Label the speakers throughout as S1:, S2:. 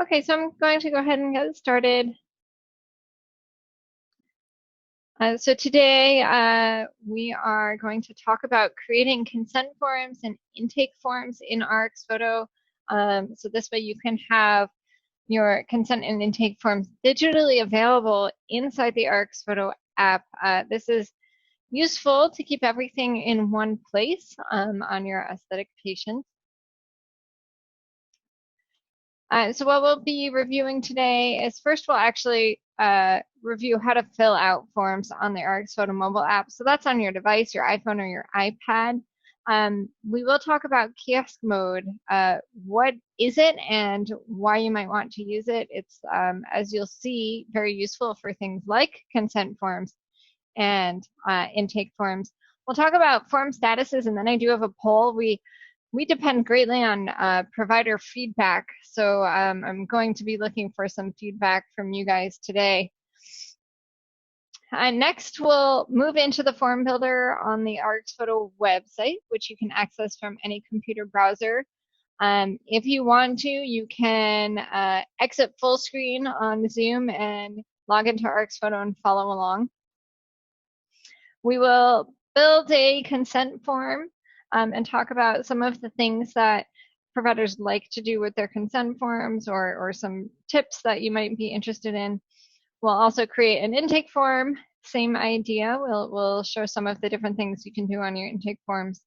S1: Okay, so I'm going to go ahead and get started. So today we are going to talk about creating consent forms and intake forms in RxPhoto. So this way you can have your consent and intake forms digitally available inside the RxPhoto app. This is useful to keep everything in one place on your aesthetic patients. So what we'll be reviewing today is first we'll actually review how to fill out forms on the RxPhoto mobile app. So that's on your device, your iPhone or your iPad. We will talk about kiosk mode. What is it and why you might want to use it? It's, as you'll see, very useful for things like consent forms and intake forms. We'll talk about form statuses, and then I do have a poll. We depend greatly on provider feedback, so I'm going to be looking for some feedback from you guys today. Next, we'll move into the form builder on the RxPhoto website, which you can access from any computer browser. If you want to, you can exit full screen on Zoom and log into RxPhoto and follow along. We will build a consent form and talk about some of the things that providers like to do with their consent forms or some tips that you might be interested in. We'll also create an intake form, same idea. We'll show some of the different things you can do on your intake forms.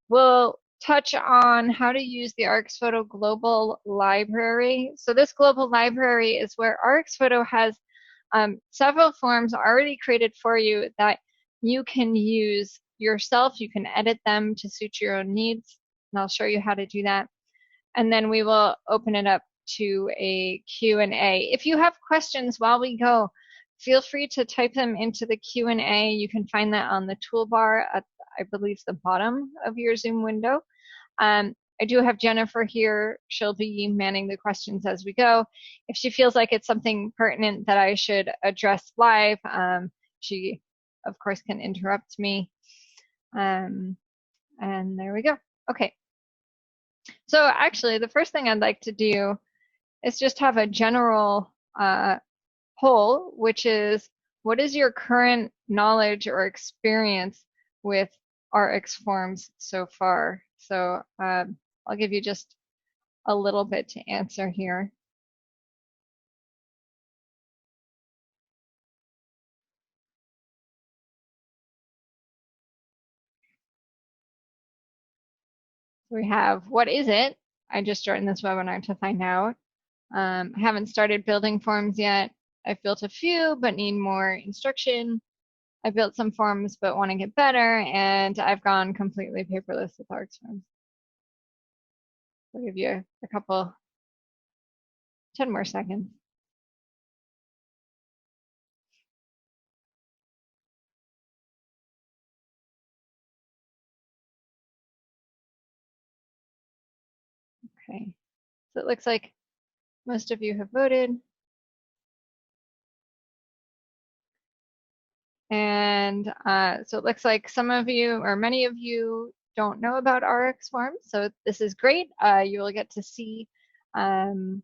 S1: We'll touch on how to use the RxPhoto Global Library. So this global library is where RxPhoto has several forms already created for you that you can use yourself. You can edit them to suit your own needs, and I'll show you how to do that. And then we will open it up to a Q&A. If you have questions while we go, feel free to type them into the Q&A. You can find that on the toolbar at, I believe, the bottom of your Zoom window. I do have Jennifer here. She'll be manning the questions as we go. If she feels like it's something pertinent that I should address live, she, of course, can interrupt me. And there we go. Okay. So actually, the first thing I'd like to do is just have a general poll, which is, what is your current knowledge or experience with Rx forms so far? So I'll give you just a little bit to answer here. We have, what is it? I just joined this webinar to find out. I haven't started building forms yet. I've built a few, but need more instruction. I built some forms, but want to get better. And I've gone completely paperless with Rx forms. I'll give you a couple, 10 more seconds. Okay, so it looks like most of you have voted. And so it looks like some of you or many of you don't know about Rx forms. So this is great. You will get to see some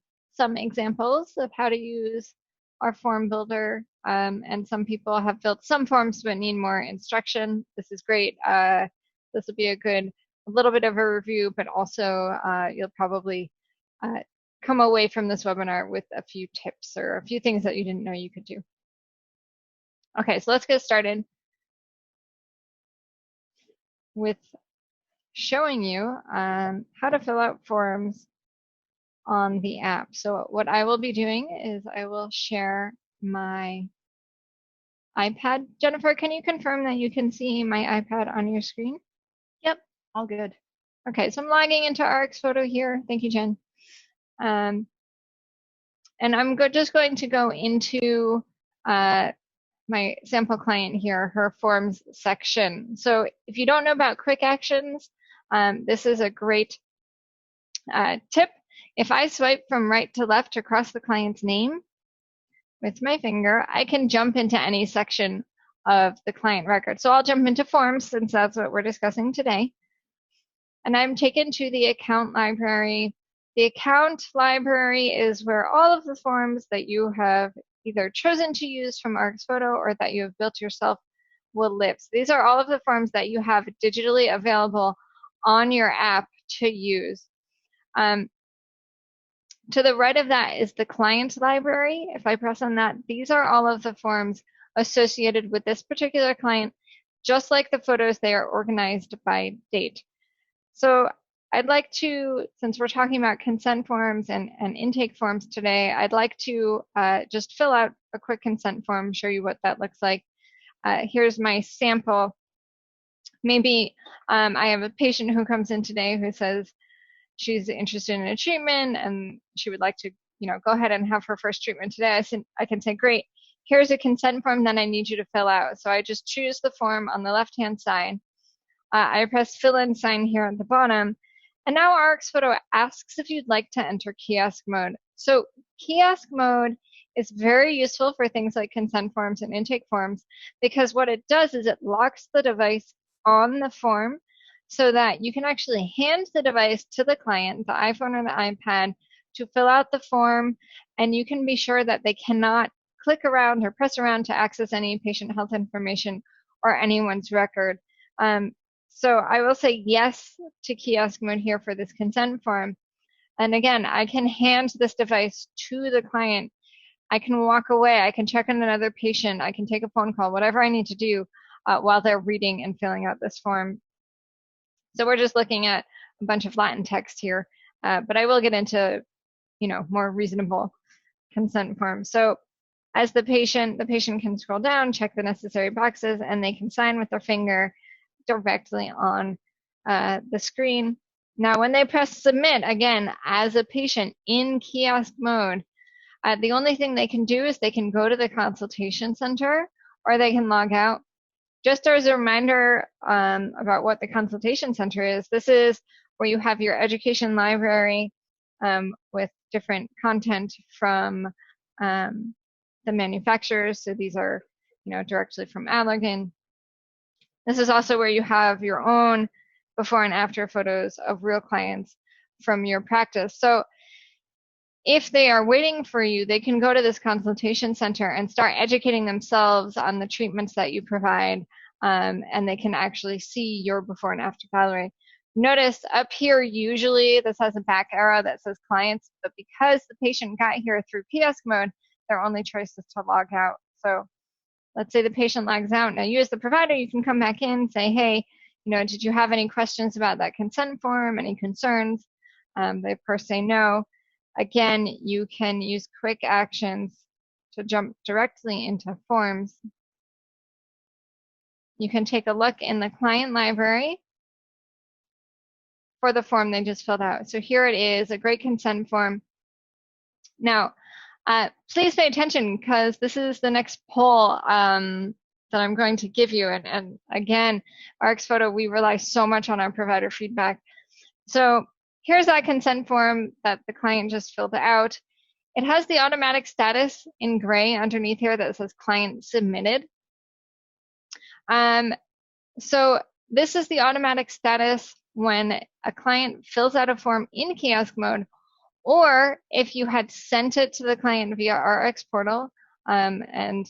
S1: examples of how to use our form builder. And some people have built some forms but need more instruction. This is great. This will be a little bit of a review, but also you'll probably come away from this webinar with a few tips or a few things that you didn't know you could do. Okay, so let's get started with showing you how to fill out forms on the app. So what I will be doing is I will share my iPad. Jennifer, can you confirm that you can see my iPad on your screen?
S2: Yep, all good.
S1: Okay, so I'm logging into RxPhoto here. Thank you, Jen. And I'm just going to go into my sample client here, her forms section. So if you don't know about quick actions, this is a great tip. If I swipe from right to left across the client's name with my finger, I can jump into any section of the client record. So I'll jump into forms since that's what we're discussing today. And I'm taken to the account library The account library is where all of the forms that you have either chosen to use from RxPhoto or that you have built yourself will live. So these are all of the forms that you have digitally available on your app to use. To the right of that is the client library. If I press on that, these are all of the forms associated with this particular client. Just like the photos, they are organized by date. So I'd like to, since we're talking about consent forms and intake forms today, I'd like to just fill out a quick consent form, show you what that looks like. Here's my sample. Maybe I have a patient who comes in today who says she's interested in a treatment and she would like to, go ahead and have her first treatment today. I can say, great, here's a consent form that I need you to fill out. So I just choose the form on the left-hand side. I press fill in sign here at the bottom. And now RxPhoto asks if you'd like to enter kiosk mode. So kiosk mode is very useful for things like consent forms and intake forms, because what it does is it locks the device on the form so that you can actually hand the device to the client, the iPhone or the iPad, to fill out the form, and you can be sure that they cannot click around or press around to access any patient health information or anyone's record. So I will say yes to kiosk mode here for this consent form. And again, I can hand this device to the client. I can walk away. I can check on another patient. I can take a phone call, whatever I need to do while they're reading and filling out this form. So we're just looking at a bunch of Latin text here, but I will get into, more reasonable consent forms. So as the patient can scroll down, check the necessary boxes, and they can sign with their finger directly on the screen. Now, when they press submit, again, as a patient in kiosk mode, the only thing they can do is they can go to the consultation center or they can log out. Just as a reminder about what the consultation center is, this is where you have your education library with different content from the manufacturers. So these are, directly from Allergan. This is also where you have your own before and after photos of real clients from your practice. So if they are waiting for you, they can go to this consultation center and start educating themselves on the treatments that you provide, and they can actually see your before and after gallery. Notice up here, usually this has a back arrow that says clients, but because the patient got here through kiosk mode, their only choice is to log out. So let's say the patient logs out. Now you as the provider, you can come back in, say, hey, did you have any questions about that consent form, any concerns? They of course say no. Again, you can use quick actions to jump directly into forms. You can take a look in the client library for the form they just filled out. So here it is, a great consent form. Now, please pay attention because this is the next poll that I'm going to give you. And again, RxPhoto, we rely so much on our provider feedback. So here's that consent form that the client just filled out. It has the automatic status in gray underneath here that says client submitted. So this is the automatic status when a client fills out a form in kiosk mode, or if you had sent it to the client via Rx Portal, and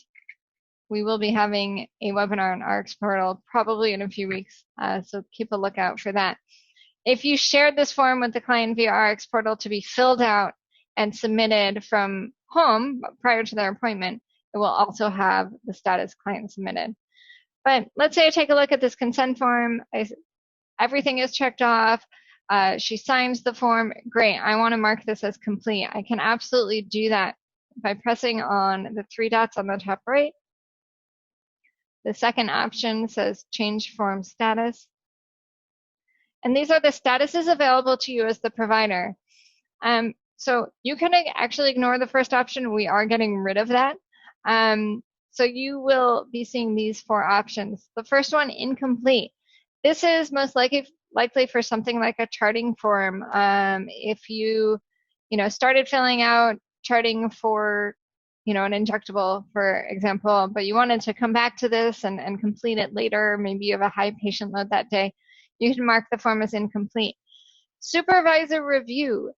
S1: we will be having a webinar on Rx Portal probably in a few weeks, so keep a lookout for that. If you shared this form with the client via Rx Portal to be filled out and submitted from home prior to their appointment, it will also have the status client submitted. But let's say I take a look at this consent form. Everything is checked off. She signs the form. Great, I want to mark this as complete. I can absolutely do that by pressing on the three dots on the top right. The second option says change form status. And these are the statuses available to you as the provider. So you can actually ignore the first option. We are getting rid of that. So you will be seeing these four options. The first one, incomplete. This is most likely for something like a charting form. If you started filling out charting for an injectable, for example, but you wanted to come back to this and complete it later, maybe you have a high patient load that day, you can mark the form as incomplete. Supervisor review.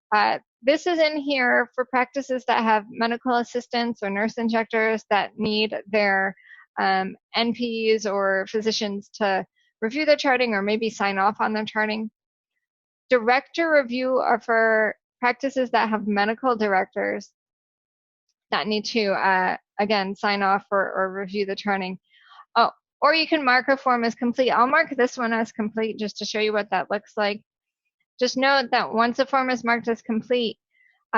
S1: This is in here for practices that have medical assistants or nurse injectors that need their NPs or physicians to review the charting or maybe sign off on the charting. Director review are for practices that have medical directors that need to, again, sign off or review the charting. Oh, or you can mark a form as complete. I'll mark this one as complete just to show you what that looks like. Just note that once a form is marked as complete,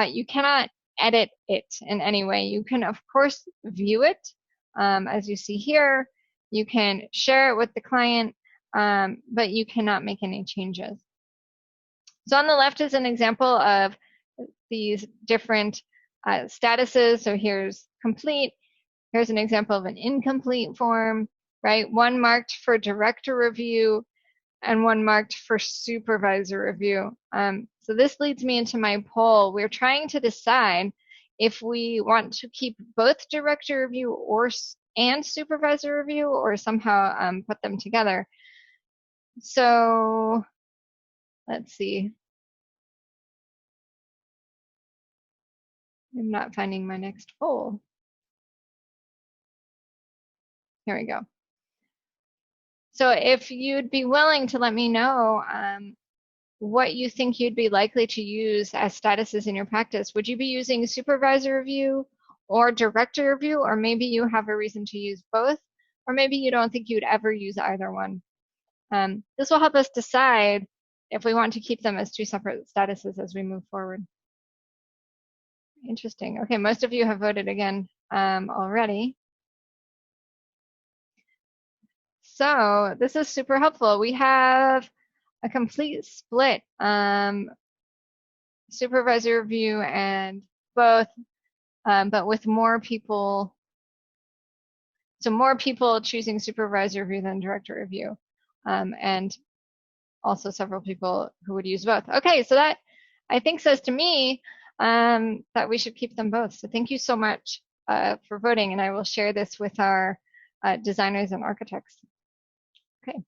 S1: you cannot edit it in any way. You can, of course, view it, as you see here. You can share it with the client, but you cannot make any changes. So on the left is an example of these different statuses. So here's complete. Here's an example of an incomplete form, right? One marked for director review and one marked for supervisor review. So this leads me into my poll. We're trying to decide if we want to keep both director review and supervisor review, or somehow put them together. So let's see. I'm not finding my next poll. Here we go. So if you'd be willing to let me know what you think you'd be likely to use as statuses in your practice, would you be using supervisor review or director review, or maybe you have a reason to use both, or maybe you don't think you'd ever use either one. This will help us decide if we want to keep them as two separate statuses as we move forward. Interesting. Okay, most of you have voted again already. So this is super helpful. We have a complete split, supervisor review and both, but with more people. So more people choosing supervisor review than director review, and also several people who would use both. Okay, so that I think says to me that we should keep them both. So thank you so much for voting, and I will share this with our designers and architects. Okay.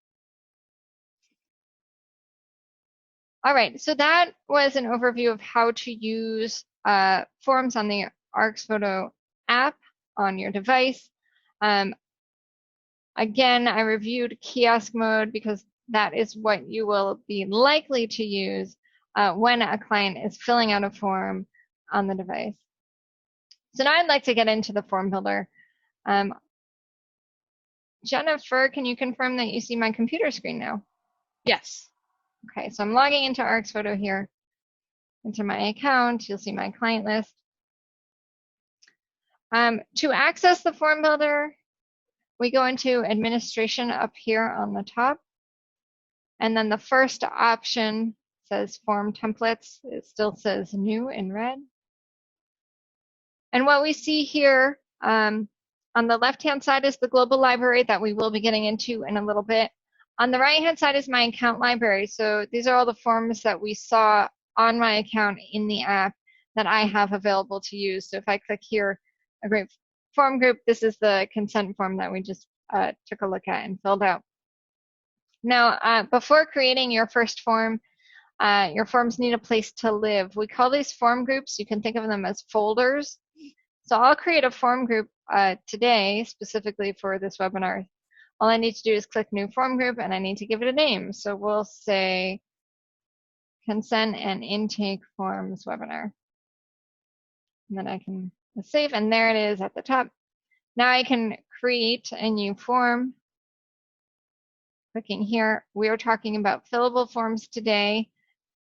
S1: All right, so that was an overview of how to use forms on the ArcsPhoto app on your device. Again, I reviewed kiosk mode because that is what you will be likely to use when a client is filling out a form on the device. So now I'd like to get into the form builder. Jennifer, can you confirm that you see my computer screen now?
S2: Yes.
S1: Okay, so I'm logging into ArcsPhoto here, into my account. You'll see my client list. To access the form builder, we go into administration up here on the top. And then the first option says form templates. It still says new in red. And what we see here on the left-hand side is the global library that we will be getting into in a little bit. On the right-hand side is my account library. So these are all the forms that we saw on my account in the app that I have available to use. So if I click here, a great form group, this is the consent form that we just took a look at and filled out. Now, before creating your first form, your forms need a place to live. We call these form groups. You can think of them as folders. So I'll create a form group today specifically for this webinar. All I need to do is click new form group, and I need to give it a name. So we'll say consent and intake forms webinar. And then I can save, and there it is at the top. Now I can create a new form. Clicking here, we are talking about fillable forms today.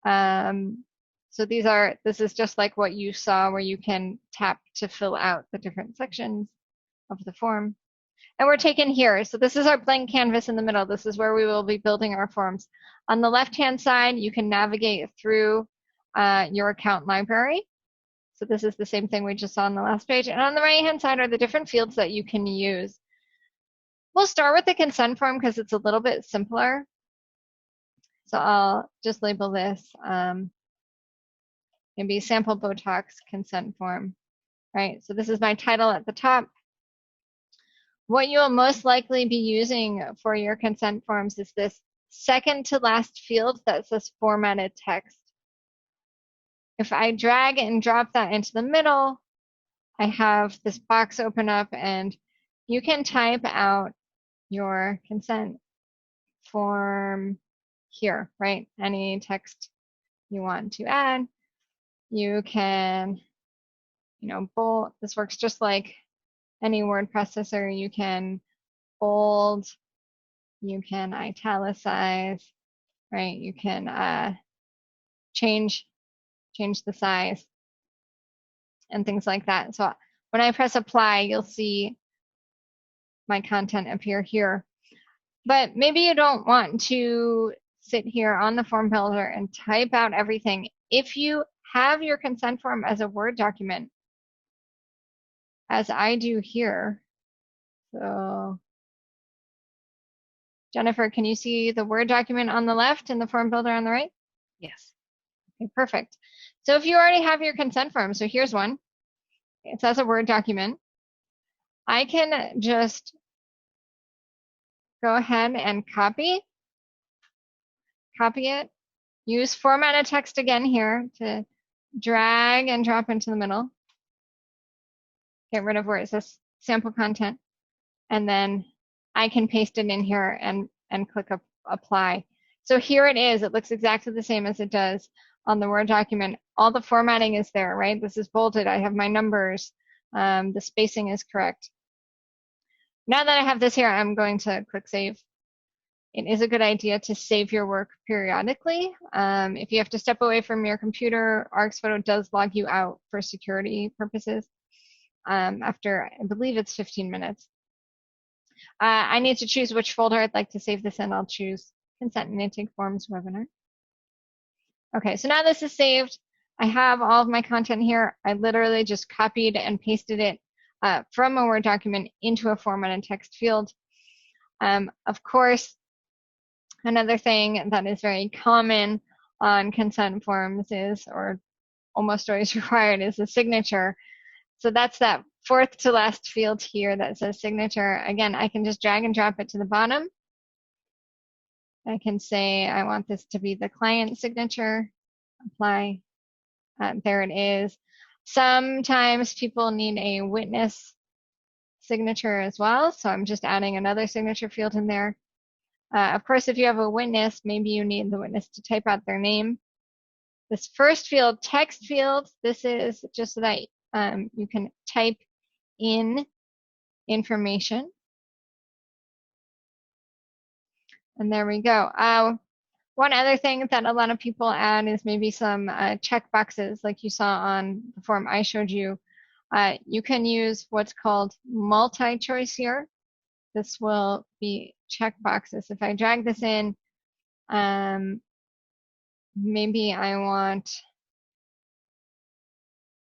S1: So this is just like what you saw, where you can tap to fill out the different sections of the form. And we're taken here. So this is our blank canvas in the middle. This is where we will be building our forms. On the left-hand side, you can navigate through your account library. So this is the same thing we just saw on the last page. And on the right-hand side are the different fields that you can use. We'll start with the consent form because it's a little bit simpler. So I'll just label this maybe sample Botox consent form, right? So this is my title at the top. What you will most likely be using for your consent forms is this second to last field that says formatted text. If I drag and drop that into the middle, I have this box open up and you can type out your consent form here, right? Any text you want to add. You can, bold. This works just like any word processor. You can bold, you can italicize, right? You can change the size and things like that. So when I press apply, you'll see my content appear here. But maybe you don't want to sit here on the form builder and type out everything. If you have your consent form as a Word document, as I do here, so Jennifer, can you see the Word document on the left and the form builder on the right?
S2: Yes.
S1: Okay, perfect. So if you already have your consent form, so here's one. It says a Word document. I can just go ahead and copy it, use formatted text again here to drag and drop into the middle, get rid of where it says sample content, and then I can paste it in here and click apply. So here it is. It looks exactly the same as it does on the Word document. All the formatting is there, right? This is bolded. I have my numbers. The spacing is correct. Now that I have this here, I'm going to click save. It is a good idea to save your work periodically. If you have to step away from your computer, RxPhoto does log you out for security purposes after, I believe it's 15 minutes. I need to choose which folder I'd like to save this in. I'll choose Consent and Intake Forms Webinar. Okay, so now this is saved. I have all of my content here. I literally just copied and pasted it from a Word document into a formatted text field. Of course, another thing that is very common on consent forms is, or almost always required, is a signature. So that's that fourth to last field here that says signature. Again, I can just drag and drop it to the bottom. I can say I want this to be the client signature, apply. There it is. Sometimes people need a witness signature as well, so I'm just adding another signature field in there. Of course, if you have a witness, maybe you need the witness to type out their name. This first field, text field, this is just so that you can type in information. And there we go. One other thing that a lot of people add is maybe some check boxes like you saw on the form I showed you. You can use what's called multi-choice here. This will be check boxes. If I drag this in, maybe I want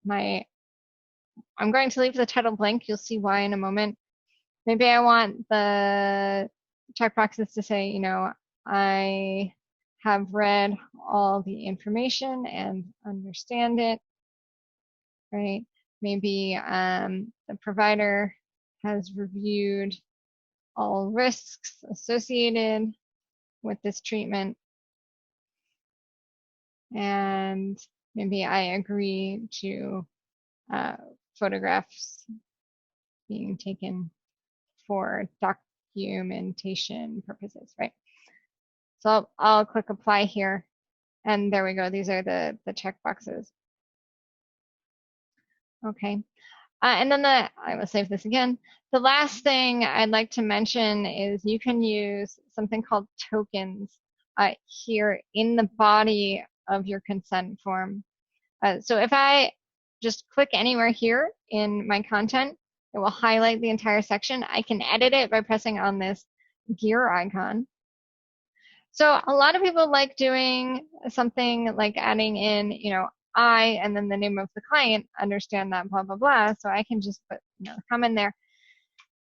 S1: I'm going to leave the title blank. You'll see why in a moment. Maybe I want the checkboxes to say, I have read all the information and understand it, right? Maybe the provider has reviewed all risks associated with this treatment. And maybe I agree to photographs being taken for documentation purposes, right? So I'll click apply here, and there we go. These are the check boxes. Okay, and then I will save this again. The last thing I'd like to mention is you can use something called tokens here in the body of your consent form. So if I just click anywhere here in my content, it will highlight the entire section. I can edit it by pressing on this gear icon. So a lot of people like doing something like adding in, I and then the name of the client, understand that, blah, blah, blah. So I can just put, come in there.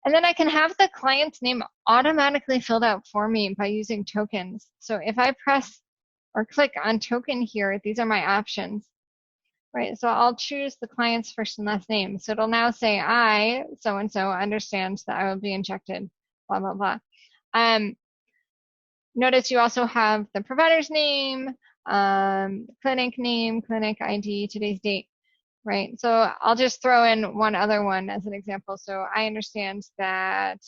S1: And then I can have the client's name automatically filled out for me by using tokens. So if I press or click on token here, these are my options. Right, so I'll choose the client's first and last name. So it'll now say I, so-and-so, understands that I will be injected, blah, blah, blah. notice you also have the provider's name, clinic name, clinic ID, today's date, right? So I'll just throw in one other one as an example. So I understand that,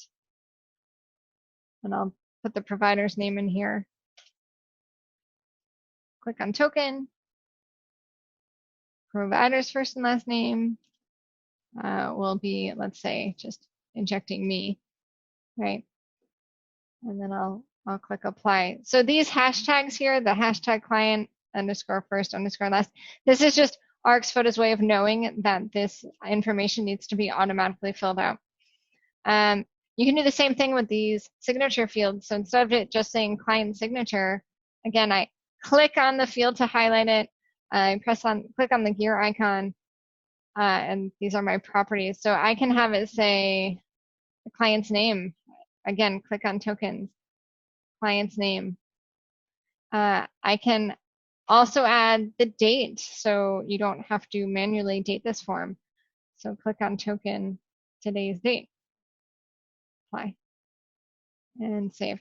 S1: and I'll put the provider's name in here. Click on token, provider's first and last name will be, let's say, just injecting me, right? And then I'll click apply. So these hashtags here, the hashtag client underscore first underscore last, this is just RxPhoto's way of knowing that this information needs to be automatically filled out. You can do the same thing with these signature fields. So instead of it just saying client signature, again, I click on the field to highlight it. I click on the gear icon, and these are my properties. So I can have it say the client's name. Again, click on tokens, client's name. I can also add the date, so you don't have to manually date this form. So click on token, today's date, apply, and save.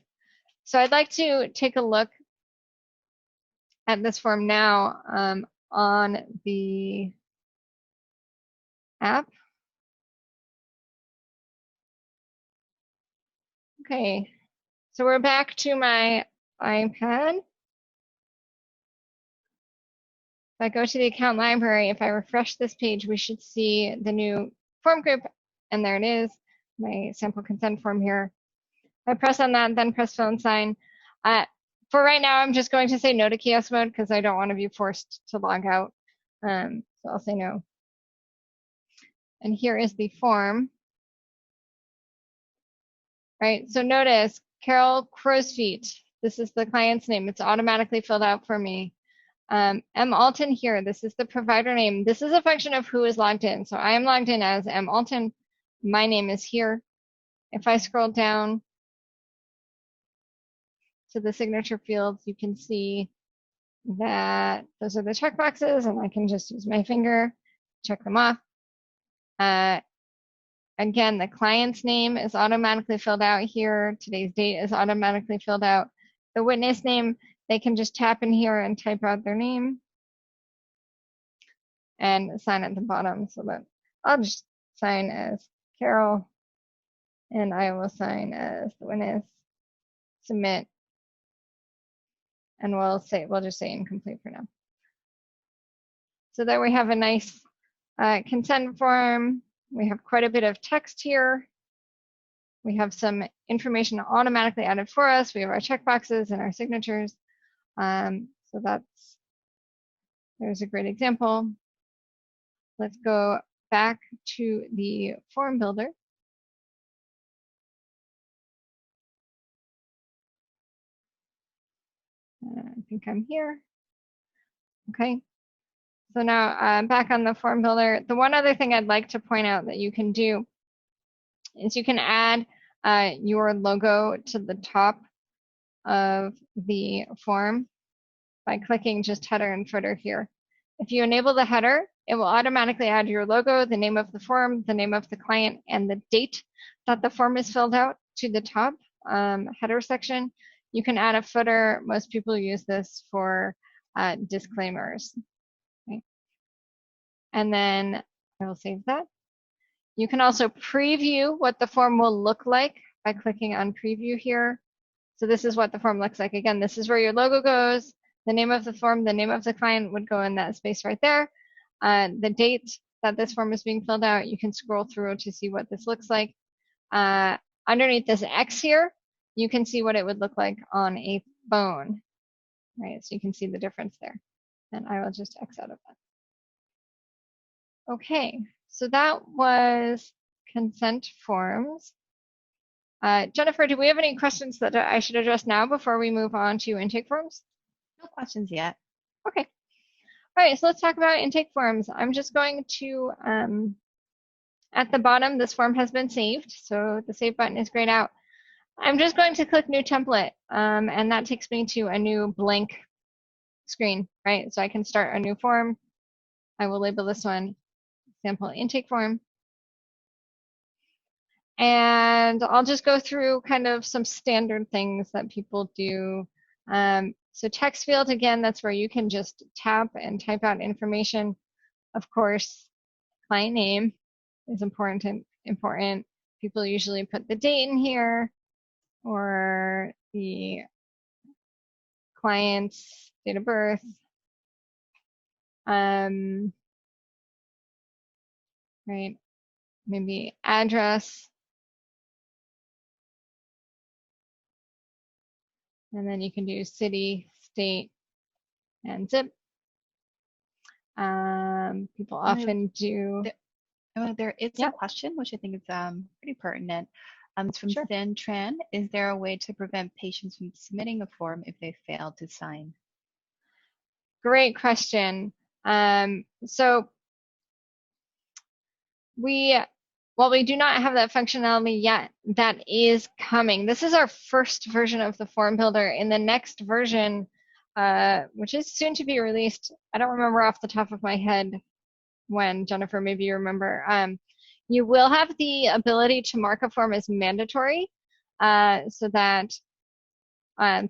S1: So I'd like to take a look at this form now on the app. Okay, so we're back to my iPad. If I go to the account library, if I refresh this page, we should see the new form group, and there it is, my sample consent form here. I press on that, then press phone sign. For right now, I'm just going to say no to kiosk mode because I don't want to be forced to log out. So I'll say no. And here is the form. Right, so notice Carol Crowsfeet. This is the client's name. It's automatically filled out for me. M. Alton here. This is the provider name. This is a function of who is logged in. So I am logged in as M. Alton. My name is here. If I scroll down to the signature fields, you can see that those are the checkboxes, and I can just use my finger, check them off. Again, the client's name is automatically filled out here. Today's date is automatically filled out. The witness name, they can just tap in here and type out their name and sign at the bottom. So that I'll just sign as Carol, and I will sign as the witness, submit, and we'll just say incomplete for now. So there we have a nice consent form. We have quite a bit of text here. We have some information automatically added for us. We have our checkboxes and our signatures. So there's a great example. Let's go back to the form builder. I think I'm here. Okay. So now I'm back on the form builder. The one other thing I'd like to point out that you can do is you can add your logo to the top of the form by clicking just header and footer here. If you enable the header, it will automatically add your logo, the name of the form, the name of the client, and the date that the form is filled out to the top header section. You can add a footer. Most people use this for disclaimers. Okay. And then I will save that. You can also preview what the form will look like by clicking on preview here. So this is what the form looks like. Again, this is where your logo goes. The name of the form, the name of the client would go in that space right there. The date that this form is being filled out, you can scroll through to see what this looks like. Underneath this X here, you can see what it would look like on a phone, right? So you can see the difference there. And I will just X out of that. Okay, so that was consent forms. Jennifer, do we have any questions that I should address now before we move on to intake forms?
S2: No questions yet.
S1: Okay. All right, so let's talk about intake forms. I'm just going to, at the bottom, this form has been saved, so the save button is grayed out. I'm just going to click new template, and that takes me to a new blank screen, right? So I can start a new form. I will label this one sample intake form. And I'll just go through kind of some standard things that people do. So text field, again, that's where you can just tap and type out information. Of course, client name is important. People usually put the date in here or the client's date of birth. Right, maybe address. And then you can do city, state, and zip. People often do.
S2: There is
S1: Yeah.
S2: a question which I think is pretty pertinent. It's from
S1: Sure.
S2: Thin Tran. Is there a way to prevent patients from submitting a form if they fail to sign?
S1: Great question. So while we do not have that functionality yet, that is coming. This is our first version of the form builder. In the next version, which is soon to be released, I don't remember off the top of my head when, Jennifer, maybe you remember. You will have the ability to mark a form as mandatory, so that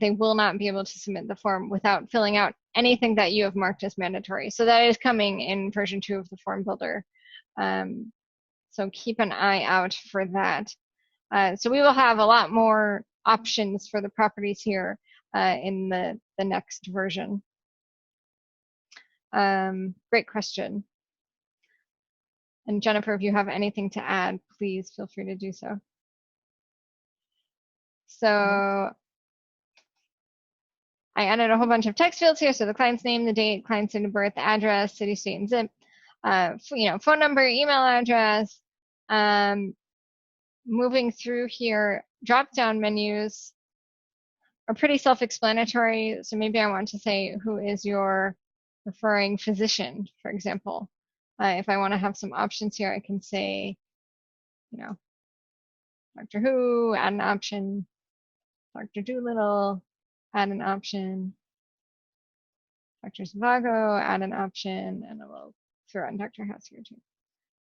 S1: they will not be able to submit the form without filling out anything that you have marked as mandatory. So that is coming in version 2 of the form builder. So keep an eye out for that. So we will have a lot more options for the properties here in the next version. Great question. And Jennifer, if you have anything to add, please feel free to do so. So I added a whole bunch of text fields here. So the client's name, the date, client's date of birth, address, city, state, and zip, phone number, email address. Moving through here, drop-down menus are pretty self-explanatory. So maybe I want to say, who is your referring physician, for example. If I want to have some options here, I can say, Doctor Who, add an option, Dr. Doolittle, add an option, Dr. Zhivago, add an option, and I will throw in Dr. House here too.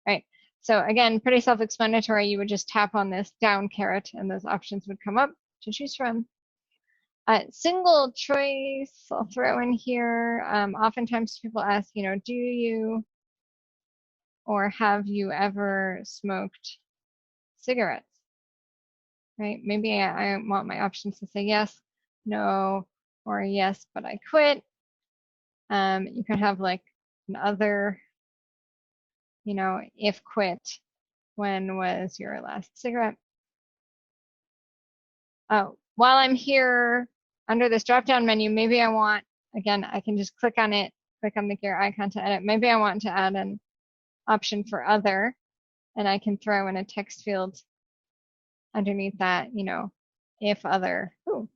S1: Right. So again, pretty self-explanatory. You would just tap on this down caret and those options would come up to choose from. Single choice, I'll throw in here. Oftentimes people ask, do you or have you ever smoked cigarettes? Right? Maybe I want my options to say yes, no, or yes, but I quit. You can have like another, if quit, when was your last cigarette? While I'm here under this drop-down menu, maybe I want, again, I can just click on it, click on the gear icon to edit. Maybe I want to add an option for other, and I can throw in a text field underneath that, if other. Ooh.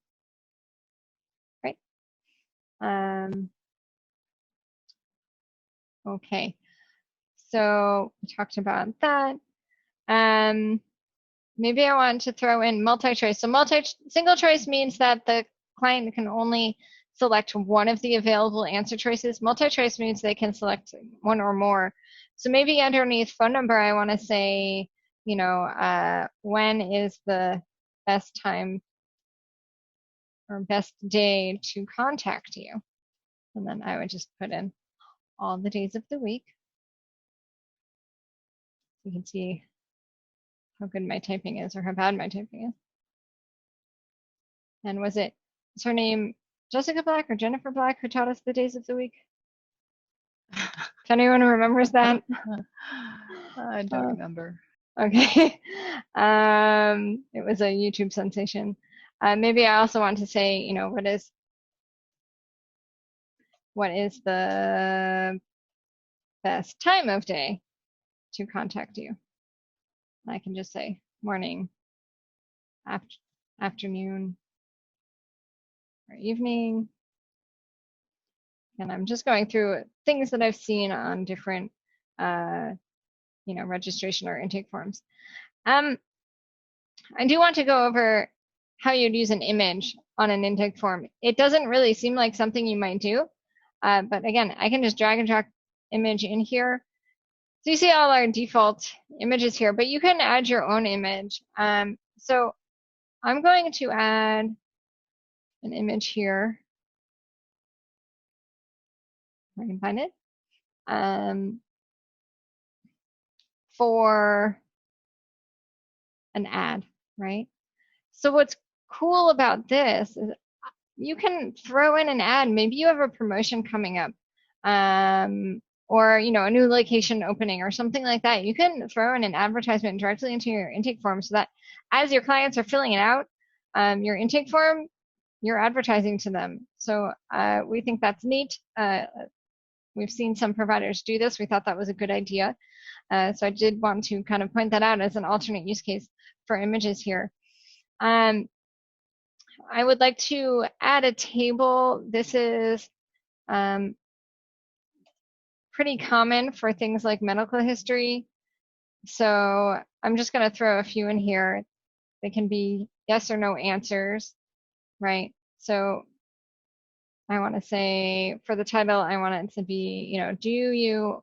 S1: Right. Okay. So we talked about that. Maybe I want to throw in multi-choice. So single choice means that the client can only select one of the available answer choices. Multi-choice means they can select one or more. So maybe underneath phone number, I want to say, when is the best time or best day to contact you? And then I would just put in all the days of the week. You can see how good my typing is or how bad my typing is. And was her name Jessica Black or Jennifer Black who taught us the days of the week? If anyone remembers that.
S2: I don't remember.
S1: Okay. It was a YouTube sensation. Maybe I also want to say, what is the best time of day to contact you? I can just say morning, afternoon, or evening. And I'm just going through things that I've seen on different, registration or intake forms. I do want to go over how you'd use an image on an intake form. It doesn't really seem like something you might do, but again, I can just drag and drop image in here. So you see all our default images here, but you can add your own image. So I'm going to add an image here. If I can find it. For an ad, right? So what's cool about this is you can throw in an ad. Maybe you have a promotion coming up, or a new location opening or something like that. You can throw in an advertisement directly into your intake form so that as your clients are filling it out, your intake form, you're advertising to them. So we think that's neat. We've seen some providers do this. We thought that was a good idea. So I did want to kind of point that out as an alternate use case for images here. I would like to add a table. This is pretty common for things like medical history. So I'm just going to throw a few in here. They can be yes or no answers, right? So I want to say for the title, I want it to be, do you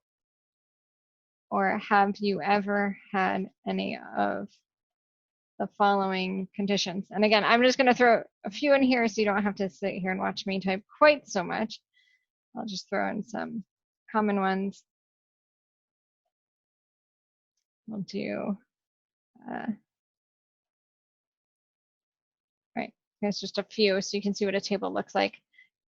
S1: or have you ever had any of the following conditions? And again, I'm just going to throw a few in here so you don't have to sit here and watch me type quite so much. I'll just throw in some common ones. We'll do, right, here's just a few so you can see what a table looks like.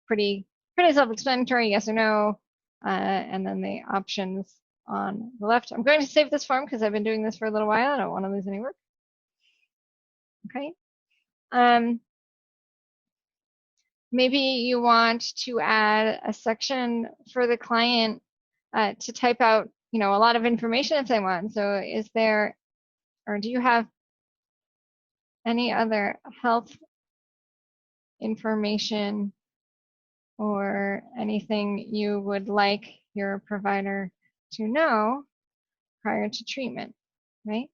S1: Pretty self-explanatory, yes or no, and then the options on the left. I'm going to save this form because I've been doing this for a little while. I don't want to lose any work. Okay. Maybe you want to add a section for the client to type out, a lot of information if they want. So is there, or do you have any other health information or anything you would like your provider to know prior to treatment, right?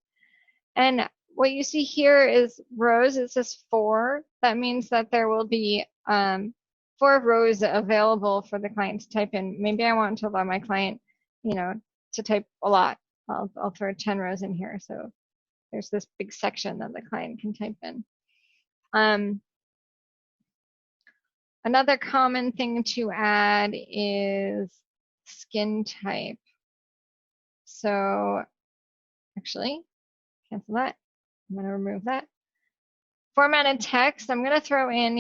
S1: And what you see here is rows. It says 4. That means that there will be 4 rows available for the client to type in. Maybe I want to allow my client, to type a lot. I'll throw 10 rows in here. So there's this big section that the client can type in. Another common thing to add is skin type. So actually, cancel that. I'm going to remove that. Formatted text, I'm going to throw in,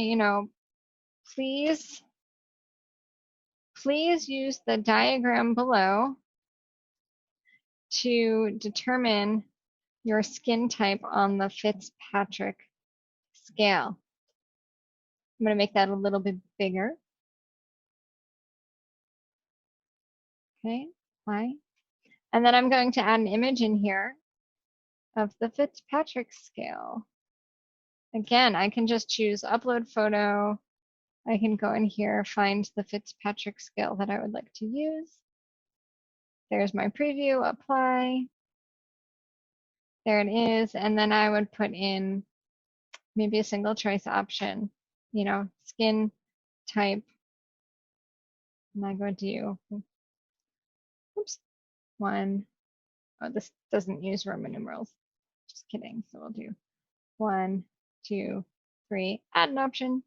S1: please use the diagram below to determine your skin type on the Fitzpatrick scale. I'm going to make that a little bit bigger. Okay, apply. And then I'm going to add an image in here of the Fitzpatrick scale. Again, I can just choose upload photo. I can go in here, find the Fitzpatrick scale that I would like to use. There's my preview, apply. There it is. And then I would put in maybe a single choice option, skin type. And I go do, oops, 1. Oh, this doesn't use Roman numerals. Just kidding. So we'll do 1, 2, 3, add an option,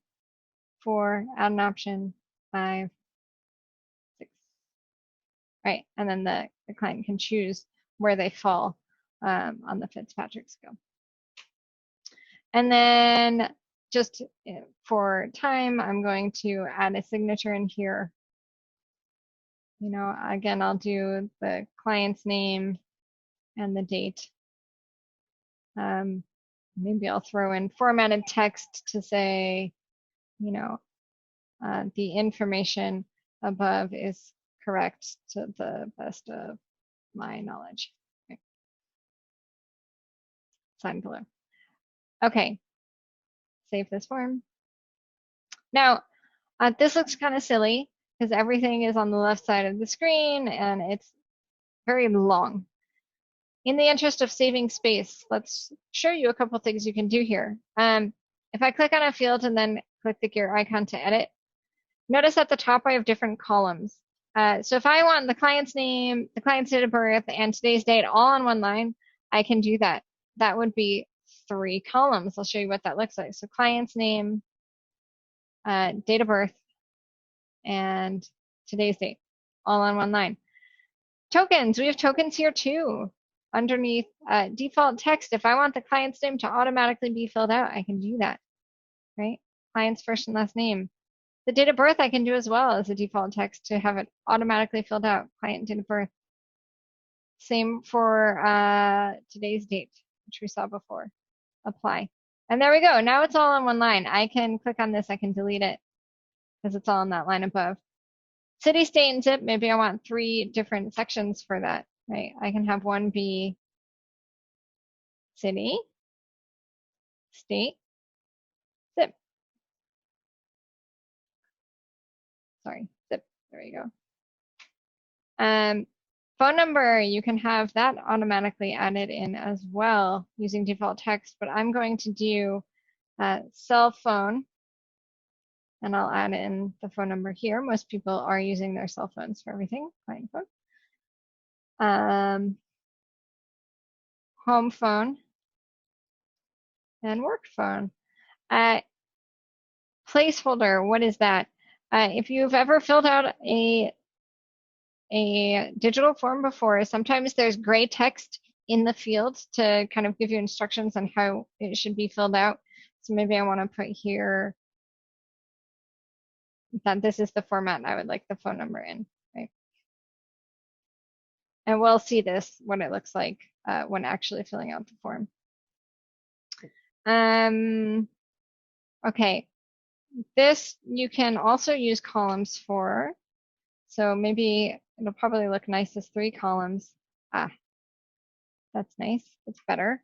S1: 4, add an option, 5, 6. Right. And then the client can choose where they fall on the Fitzpatrick scale. And then just for time, I'm going to add a signature in here. Again, I'll do the client's name and the date. Maybe I'll throw in formatted text to say, the information above is correct to the best of my knowledge. Okay. Sign below. Okay, save this form. Now, this looks kind of silly because everything is on the left side of the screen and it's very long. In the interest of saving space, let's show you a couple things you can do here. If I click on a field and then click the gear icon to edit, notice at the top I have different columns. So if I want the client's name, the client's date of birth, and today's date all on one line, I can do that. That would be 3 columns. I'll show you what that looks like. So client's name, date of birth, and today's date, all on one line. Tokens, we have tokens here too. Underneath default text, if I want the client's name to automatically be filled out, I can do that, right? Client's first and last name. The date of birth I can do as well as a default text to have it automatically filled out, client date of birth. Same for today's date, which we saw before. Apply. And there we go. Now it's all on one line. I can click on this, I can delete it because it's all in that line above. City, state, and zip, maybe I want 3 different sections for that, right? I can have one be city, state, zip. Sorry, zip. There you go. Phone number, you can have that automatically added in as well using default text, but I'm going to do cell phone, and I'll add in the phone number here. Most people are using their cell phones for everything, client phone. Home phone, and work phone. Placeholder, what is that? If you've ever filled out a digital form before, sometimes there's gray text in the field to kind of give you instructions on how it should be filled out. So maybe I want to put here that this is the format I would like the phone number in, right? And we'll see this, what it looks like when actually filling out the form. Okay, this you can also use columns for. So maybe it'll probably look nice as 3 columns. That's nice. That's better.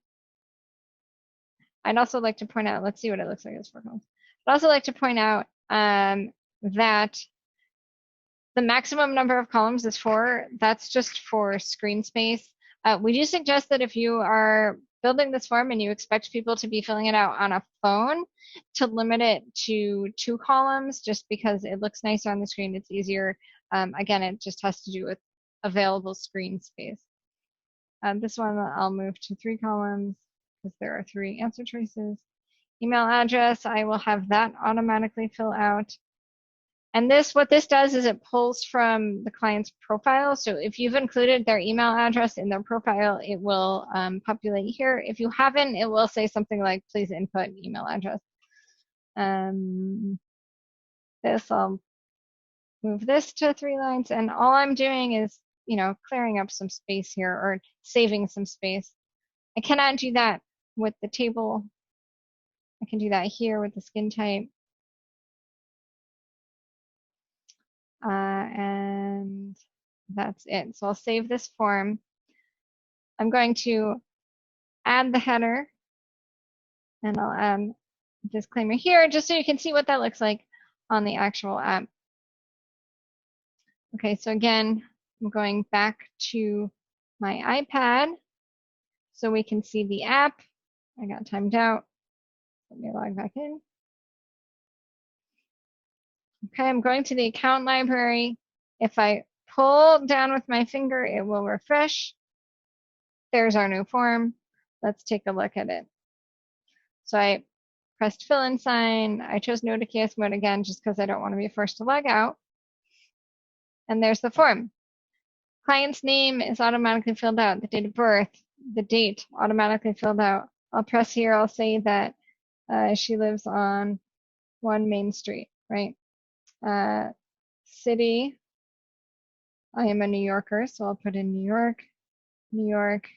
S1: I'd also like to point out, let's see what it looks like as 4 columns. I'd also like to point out that the maximum number of columns is 4. That's just for screen space. We do suggest that if you are building this form and you expect people to be filling it out on a phone, to limit it to 2 columns, just because it looks nicer on the screen. It's easier. Again, it just has to do with available screen space. This one I'll move to 3 columns because there are 3 answer choices. Email address, I will have that automatically fill out. And what this does is it pulls from the client's profile. So if you've included their email address in their profile, it will populate here. If you haven't, it will say something like, please input email address. I'll move this to 3 lines, and all I'm doing is, clearing up some space here or saving some space. I cannot do that with the table. I can do that here with the skin type. And that's it. So I'll save this form. I'm going to add the header, and I'll add a disclaimer here just so you can see what that looks like on the actual app. Okay, so again, I'm going back to my iPad so we can see the app. I got timed out. Let me log back in. Okay, I'm going to the account library. If I pull down with my finger, it will refresh. There's our new form. Let's take a look at it. So I pressed fill in sign. I chose no to KS mode again just because I don't want to be forced to log out. And there's the form. Client's name is automatically filled out. The date of birth, the date automatically filled out. I'll press here. I'll say that she lives on 1 Main Street, right? City, I am a New Yorker, so I'll put in New York, New York.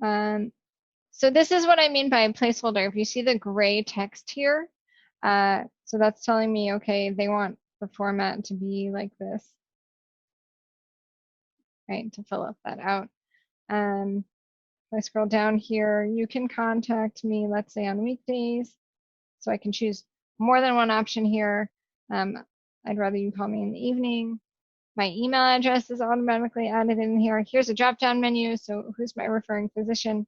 S1: So this is what I mean by a placeholder. If you see the gray text here, so that's telling me, okay, they want the format to be like this, right, to fill up that out. If I scroll down here, you can contact me, let's say on weekdays. So I can choose more than one option here. I'd rather you call me in the evening. My email address is automatically added in here. Here's a drop-down menu. So who's my referring physician?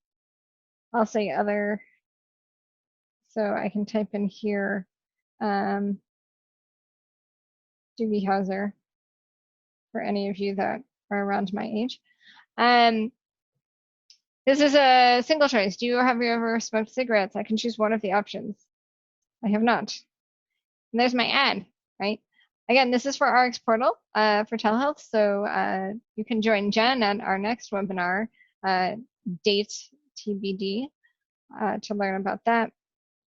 S1: I'll say other. So I can type in here Doogie Howser, for any of you that are around my age. Um, this is a single choice. Have you ever smoked cigarettes? I can choose one of the options. I have not. And there's my ad, right? Again, this is for RX Portal for telehealth. So you can join Jen at our next webinar, date TBD, to learn about that.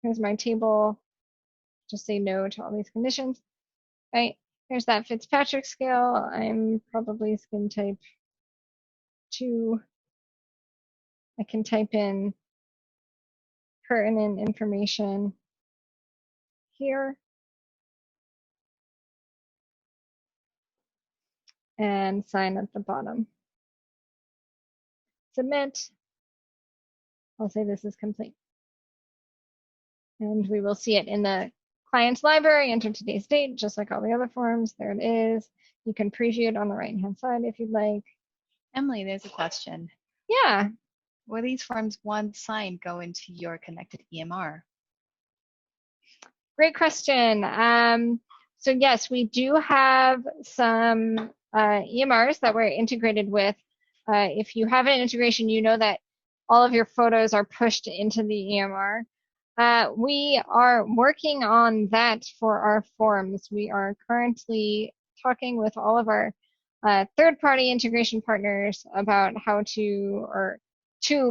S1: Here's my table. Just say no to all these conditions, right? Here's that Fitzpatrick scale. I'm probably skin type 2. I can type in pertinent information here and sign at the bottom. Submit. I'll say this is complete. And we will see it in the client's library. Enter today's date, just like all the other forms. There it is. You can preview it on the right-hand side if you'd like.
S2: Emily, there's a question.
S1: Yeah.
S2: Will these forms once signed go into your connected EMR?
S1: Great question. So yes, we do have some EMRs that we're integrated with. If you have an integration, you know that all of your photos are pushed into the EMR. We are working on that for our forms. We are currently talking with all of our third-party integration partners about how to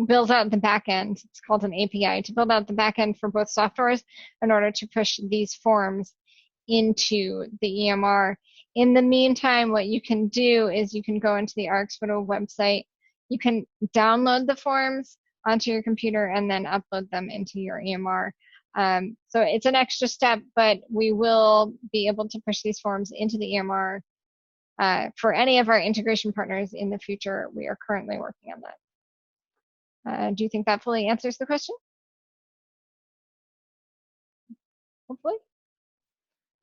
S1: build out the backend. It's called an API, to build out the backend for both softwares in order to push these forms into the EMR. In the meantime, what you can do is you can go into the RxPhoto website. You can download the forms onto your computer and then upload them into your EMR. So it's an extra step, but we will be able to push these forms into the EMR for any of our integration partners in the future. We are currently working on that. Do you think that fully answers the question? Hopefully.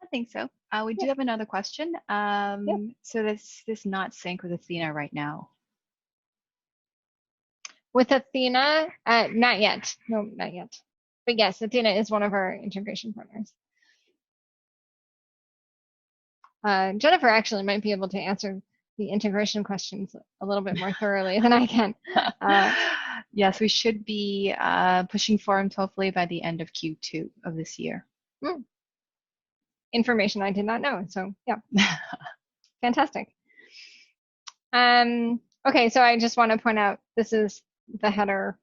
S2: I think so. We do have another question. So this not sync with Athena right now?
S1: With Athena, not yet. No, not yet. But yes, Athena is one of our integration partners. Jennifer actually might be able to answer the integration questions a little bit more thoroughly than I can.
S2: Yes, we should be pushing forms hopefully by the end of Q2 of this year.
S1: Information I did not know. So yeah, fantastic. Okay, so I just want to point out this is the header.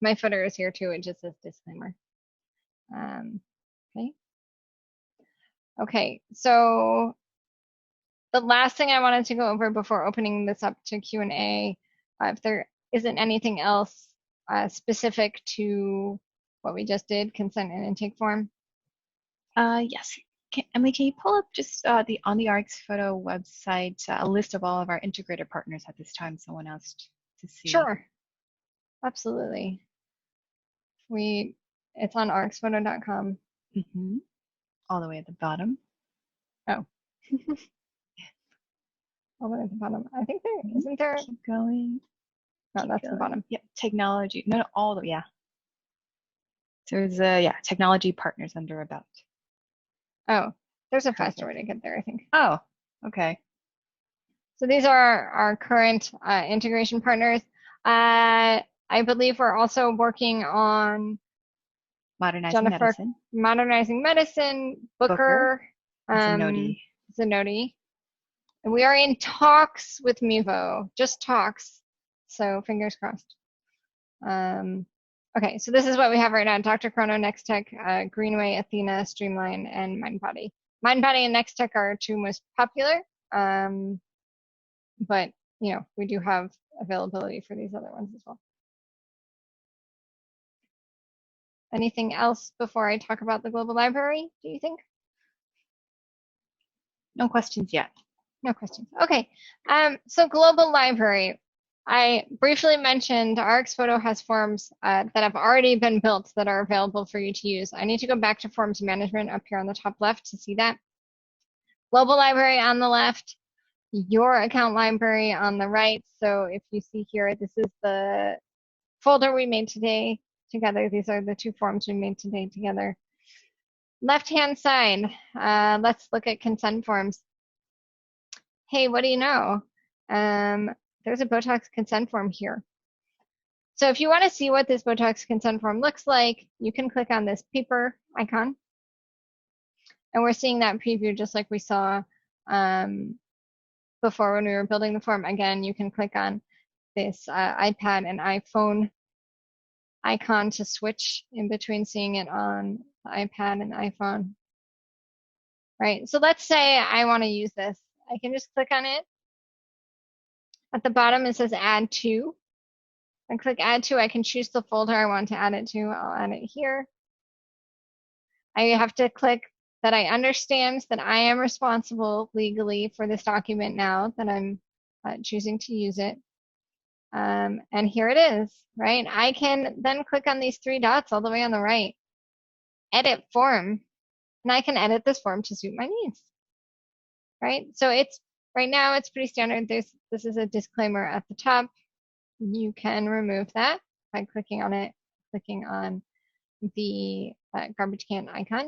S1: My footer is here too. It just says disclaimer. Okay. Okay, so the last thing I wanted to go over before opening this up to Q&A, if there isn't anything else specific to what we just did, consent and intake form.
S2: Yes. Emily, can you pull up just on the RxPhoto website a list of all of our integrated partners at this time, someone else to see?
S1: Sure. Absolutely. It's on rxphoto.com.
S2: All the way at the bottom.
S1: Oh. All the way at the bottom. I think there isn't there.
S2: Keep going.
S1: No, that's the bottom.
S2: Yep. Technology. No, all the yeah. So there's technology partners under about.
S1: Oh, there's a faster way to get there, I think.
S2: Oh, okay.
S1: So these are our current integration partners. I believe we're also working on
S2: Modernizing Medicine.
S1: Modernizing Medicine, Booker,
S2: Zenoti.
S1: And we are in talks with Mevo, just talks. So fingers crossed. Okay, so this is what we have right now: DrChrono, Nextech, Greenway, Athena, Streamline, and MindBody. MindBody and Nextech are our two most popular, but we do have availability for these other ones as well. Anything else before I talk about the global library, do you think?
S2: No questions yet.
S1: No questions. Okay, so global library. I briefly mentioned RxPhoto has forms that have already been built that are available for you to use. I need to go back to forms management up here on the top left to see that. Global library on the left, your account library on the right. So if you see here, this is the folder we made today together. These are the two forms we made today together. Left-hand side, let's look at consent forms. Hey, what do you know? There's a Botox consent form here. So if you want to see what this Botox consent form looks like, you can click on this paper icon. And we're seeing that preview just like we saw before when we were building the form. Again, you can click on this iPad and iPhone icon to switch in between seeing it on the iPad and iPhone. Right, so let's say I want to use this. I can just click on it. At the bottom, it says add to. And click add to, I can choose the folder I want to add it to. I'll add it here. I have to click that I understand that I am responsible legally for this document now that I'm choosing to use it. And here it is, right? I can then click on these three dots all the way on the right, edit form, and I can edit this form to suit my needs, right? So it's right now it's pretty standard. This is a disclaimer at the top. You can remove that by clicking on it, clicking on the garbage can icon,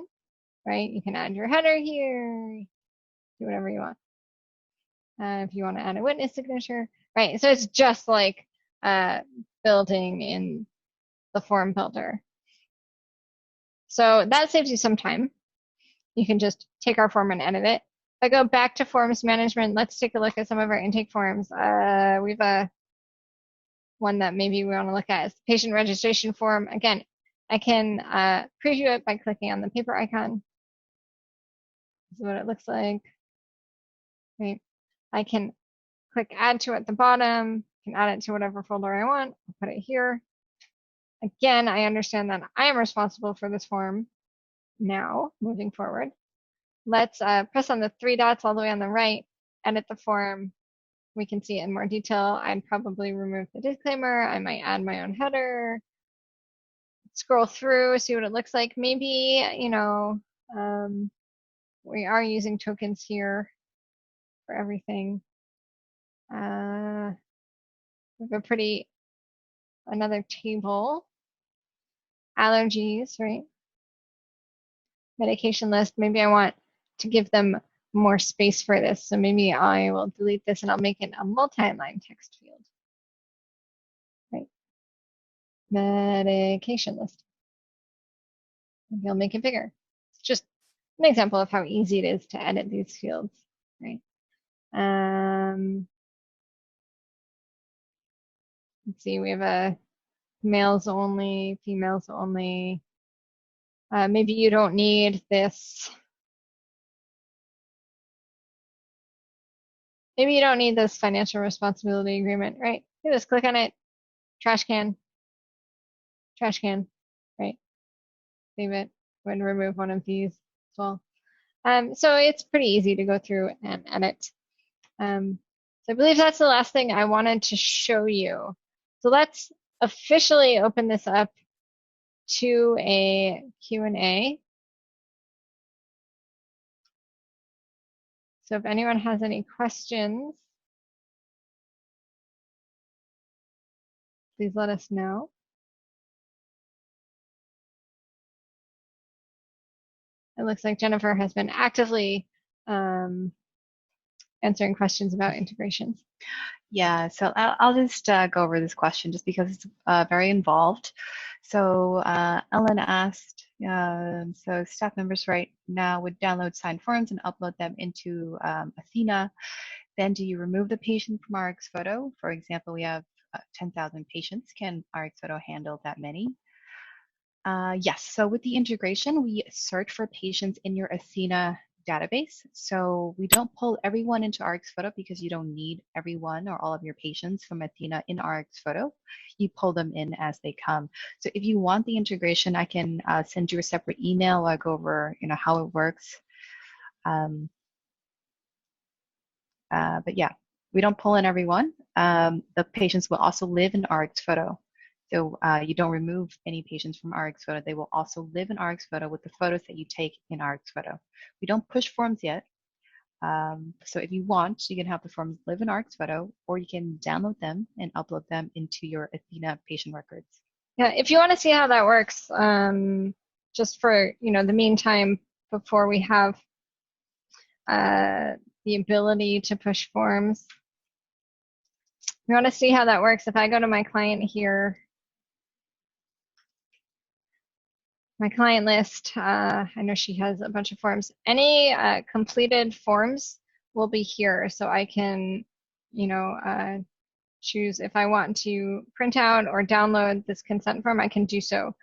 S1: right? You can add your header here, do whatever you want. If you want to add a witness signature, right? So it's just like building in the form builder. So that saves you some time. You can just take our form and edit it. If I go back to forms management, let's take a look at some of our intake forms. We've one that maybe we want to look at is the patient registration form. Again, I can preview it by clicking on the paper icon. This is what it looks like. Right. I can click add to at the bottom, can add it to whatever folder I want. I'll put it here. Again, I understand that I am responsible for this form now, moving forward. Let's press on the three dots all the way on the right, edit the form. We can see it in more detail. I'd probably remove the disclaimer. I might add my own header. Scroll through, see what it looks like. Maybe, you know, we are using tokens here for everything. We have another table. Allergies, right? Medication list. Maybe I want to give them more space for this. So maybe I will delete this and I'll make it a multi-line text field. Right. Medication list. Maybe I'll make it bigger. It's just an example of how easy it is to edit these fields, right? Let's see, we have a males only, females only. Maybe you don't need this. Maybe you don't need this financial responsibility agreement, right? You just click on it, trash can, right? Save it. I'm going to remove one of these as well. So it's pretty easy to go through and edit. So I believe that's the last thing I wanted to show you. So let's officially open this up to a Q&A. So if anyone has any questions, please let us know. It looks like Jennifer has been actively answering questions about integrations.
S2: Yeah, so I'll just go over this question just because it's very involved. So Ellen asked, so staff members right now would download signed forms and upload them into Athena. Then do you remove the patient from RxPhoto? For example, we have 10,000 patients. Can RxPhoto handle that many? Yes, so with the integration, we search for patients in your Athena database. So we don't pull everyone into RxPhoto because you don't need everyone or all of your patients from Athena in RxPhoto. You pull them in as they come. So if you want the integration, I can send you a separate email. I'll go over, how it works. But yeah, we don't pull in everyone. The patients will also live in RxPhoto. So you don't remove any patients from RxPhoto. They will also live in RxPhoto with the photos that you take in RxPhoto. We don't push forms yet. So if you want, you can have the forms live in RxPhoto, or you can download them and upload them into your Athena patient records.
S1: Yeah, if you want to see how that works, just for, the meantime before we have the ability to push forms. We want to see how that works. If I go to my client here, my client list, I know she has a bunch of forms. Any completed forms will be here, so I can, choose if I want to print out or download this consent form, I can do so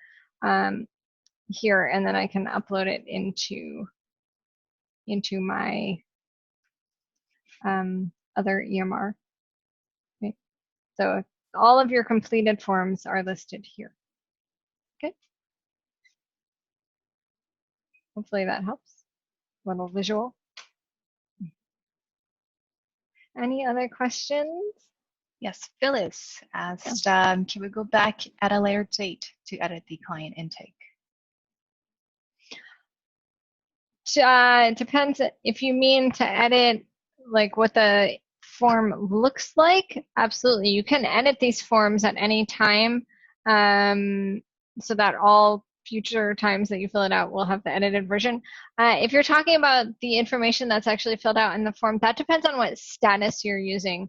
S1: here, and then I can upload it into my other EMR. Okay. So all of your completed forms are listed here. Okay. Hopefully that helps. A little visual. Any other questions?
S2: Yes, Phyllis asked, can we go back at a later date to edit the client intake?
S1: It depends if you mean to edit like what the form looks like. Absolutely, you can edit these forms at any time, so that all future times that you fill it out will have the edited version. If you're talking about the information that's actually filled out in the form, that depends on what status you're using.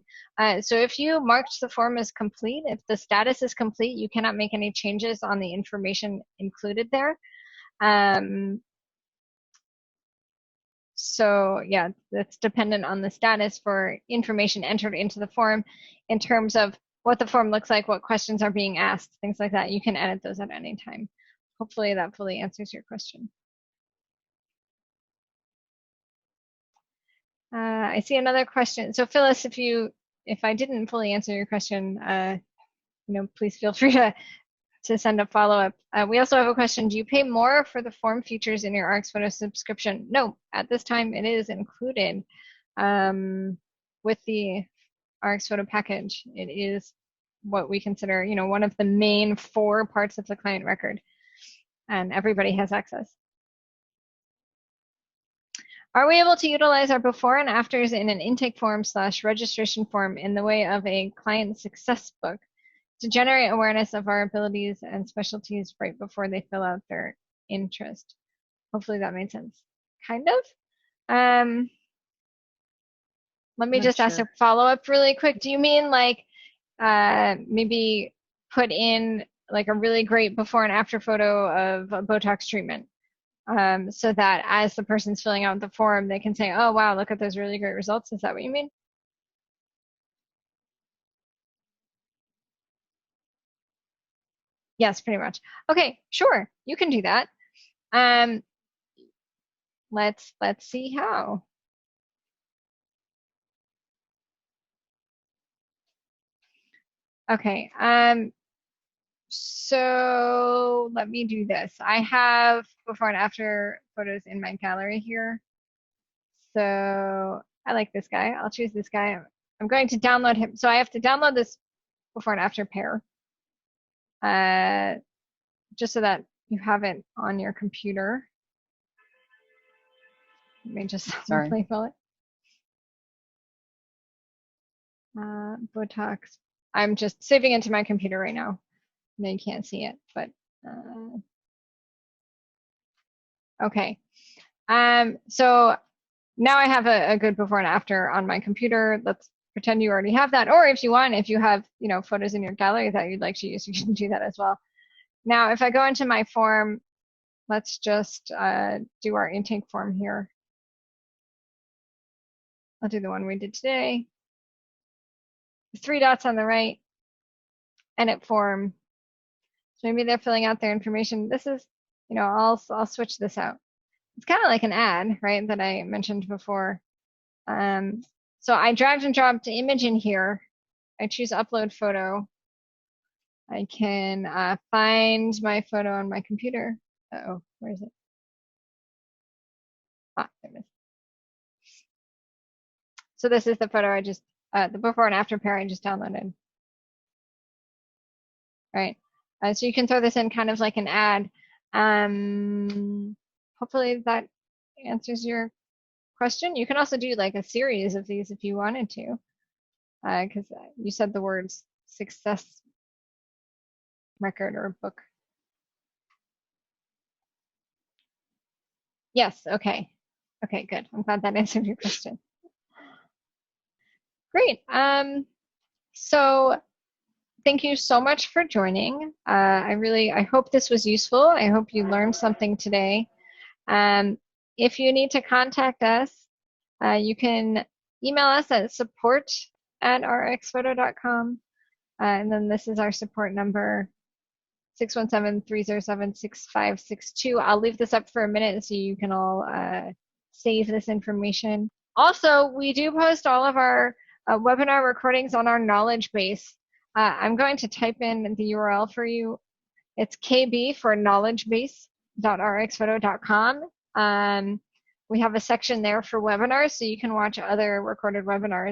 S1: So if you marked the form as complete, if the status is complete, you cannot make any changes on the information included there. So yeah, that's dependent on the status for information entered into the form in terms of what the form looks like, what questions are being asked, things like that. You can edit those at any time. Hopefully that fully answers your question. I see another question. So Phyllis, if I didn't fully answer your question, please feel free to send a follow-up. We also have a question. Do you pay more for the form features in your RxPhoto subscription? No, at this time it is included with the RxPhoto package. It is what we consider, one of the main 4 parts of the client record, and everybody has access. Are we able to utilize our before and afters in an intake form / registration form in the way of a client success book to generate awareness of our abilities and specialties right before they fill out their interest? Hopefully that made sense. Kind of. Let me just ask a follow-up really quick. Do you mean like maybe put in like a really great before and after photo of a Botox treatment, so that as the person's filling out the form, they can say, oh, wow, look at those really great results? Is that what you mean? Yes, pretty much. Okay, sure, you can do that. Let's see how. Okay, so let me do this. I have before and after photos in my gallery here. So I like this guy. I'll choose this guy. I'm going to download him. So I have to download this before and after pair, just so that you have it on your computer. Let me just label it. Botox. I'm just saving into my computer right now. No, you can't see it, but okay. So now I have a good before and after on my computer. Let's pretend you already have that, or if you want, if you have photos in your gallery that you'd like to use, you can do that as well. Now, if I go into my form, let's just do our intake form here. I'll do the one we did today. 3 dots on the right, edit form. So maybe they're filling out their information. This is, I'll switch this out. It's kind of like an ad, right, that I mentioned before. So I dragged and dropped the image in here. I choose upload photo. I can find my photo on my computer. Uh-oh, where is it? Ah, there it is. So this is the photo I just, the before and after pair I just downloaded. Right. So you can throw this in kind of like an ad. Hopefully that answers your question. You can also do like a series of these if you wanted to, because you said the words success record or book. Yes, okay. Okay, good. I'm glad that answered your question. Great. So thank you so much for joining. I hope this was useful. I hope you learned something today. If you need to contact us, you can email us at support@rxphoto.com. And then this is our support number, 617-307-6562. I'll leave this up for a minute so you can all save this information. Also, we do post all of our webinar recordings on our knowledge base. I'm going to type in the URL for you. It's KB for knowledgebase.rxphoto.com. We have a section there for webinars, so you can watch other recorded webinars.